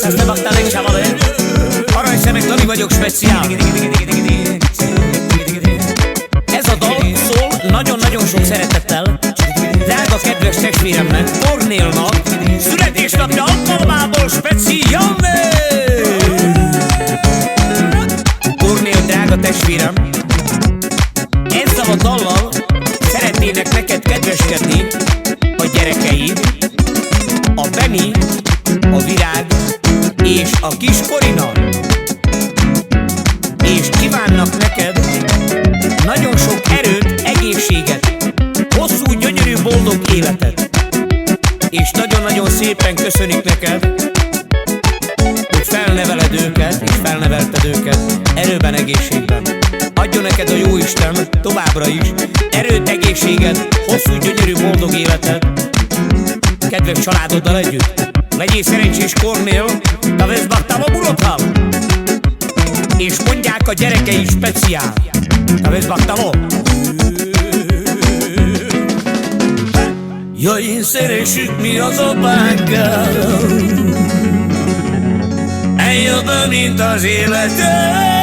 ezt nem adtál egy csavar. Aranyszemek Dani vagyok speciál. Ez a dal szól nagyon-nagyon sok szeretettel drága kedves testvéremnek, Kornélnak, születésnapja alkalmából speciál. Kornél, drága testvérem, ezzel a dallal szeretnének neked kedveskedni a gyerekeid, a Beni, a Virág és a kis Korina, és kívánnak neked nagyon sok erőt, egészséget, hosszú, gyönyörű, boldog életet, és nagyon-nagyon szépen köszönik neked, hogy felneveled őket, és felnevelted őket erőben, egészségben. Adjon neked a Jóisten továbbra is erőt, egészséget, hosszú, gyönyörű, boldog életet, kedves családoddal együtt. Legyél szerencsés, Kornél, da vezbachtam a bulotam, és mondják a gyerekei speciál. Da vezbachtam a jaj, én szeressük mi az apánkkal, eljobban, mint az életem.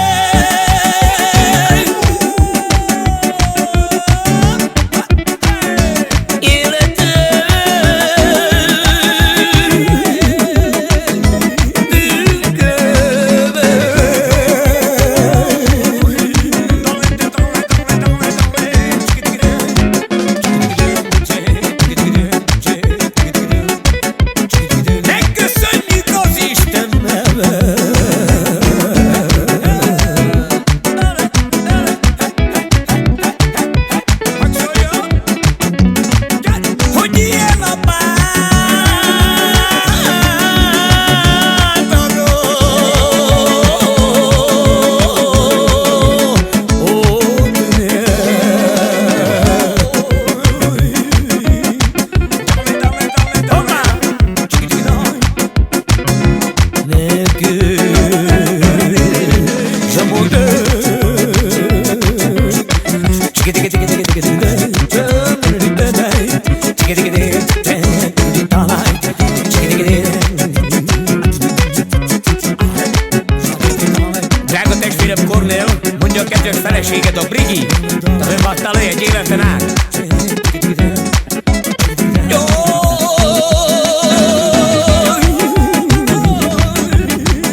Drága testvérem Kornél, mondja a kedves feleséged, a Brigi, de nem adtál egy életen át.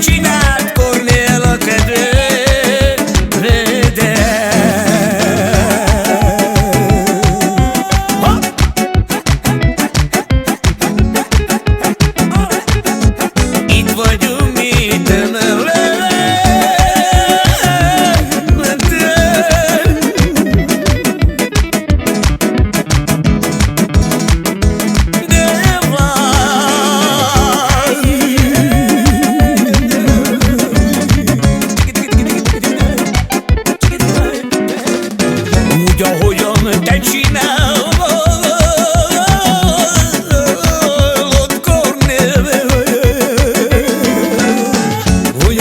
Csináld, Kornél, a kedvedet. Itt vagyunk mi tömöle. Úgy, ahogyan te csinálod, Kornél, voy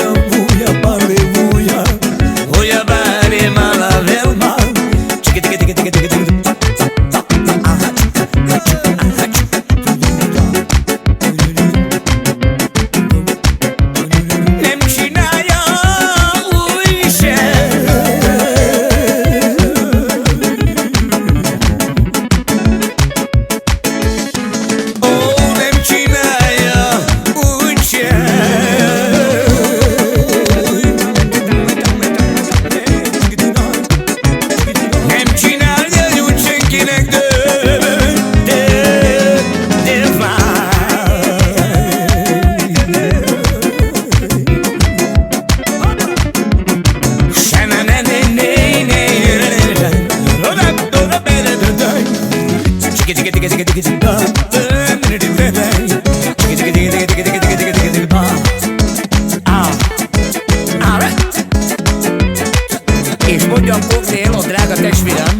a báré mala velma. Nem csinálja úgy se. És mondja a Kornél, a drága testvérem,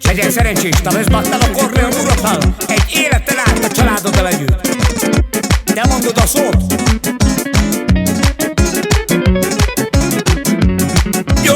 legyen szerencsés, te vezbachtam a Kornél urattal egy életen át a családoddal együtt. Te mondod a szót. Jó!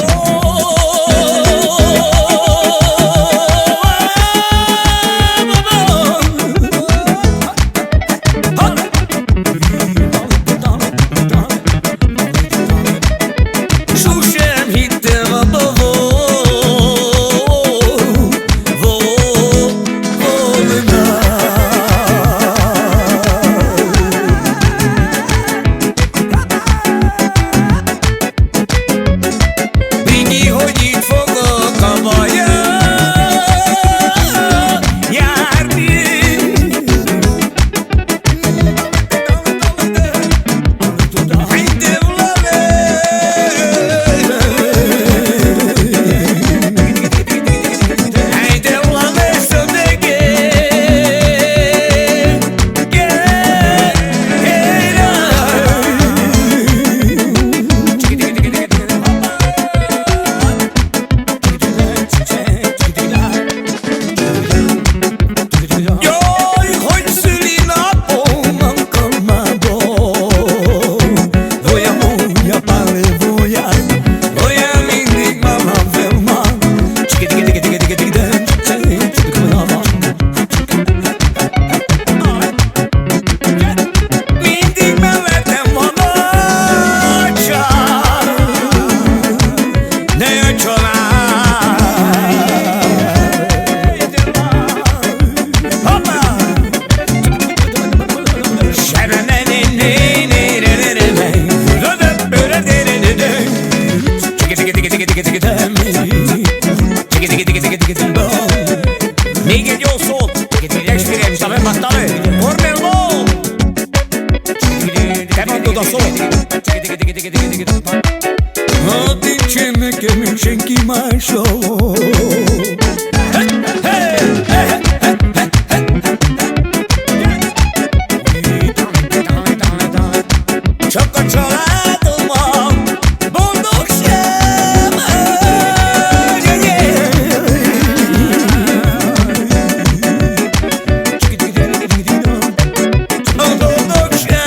Ha nincsen nekem még senki máshol. Csak a családomban boldogság. A boldogság.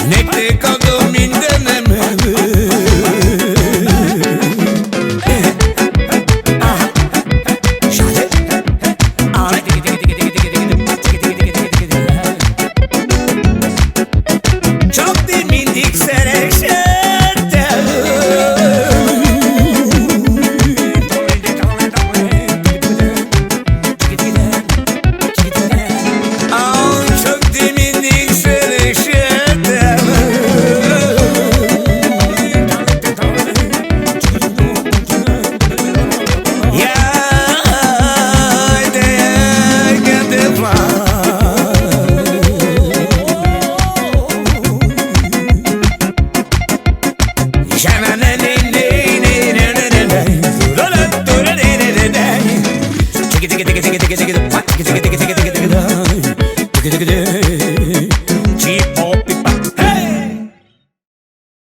Nektek adom mindenemet. Csak ti mindig szeressetek. Csak ti mindig szeressetek. Jaj, de engedte van. Chicka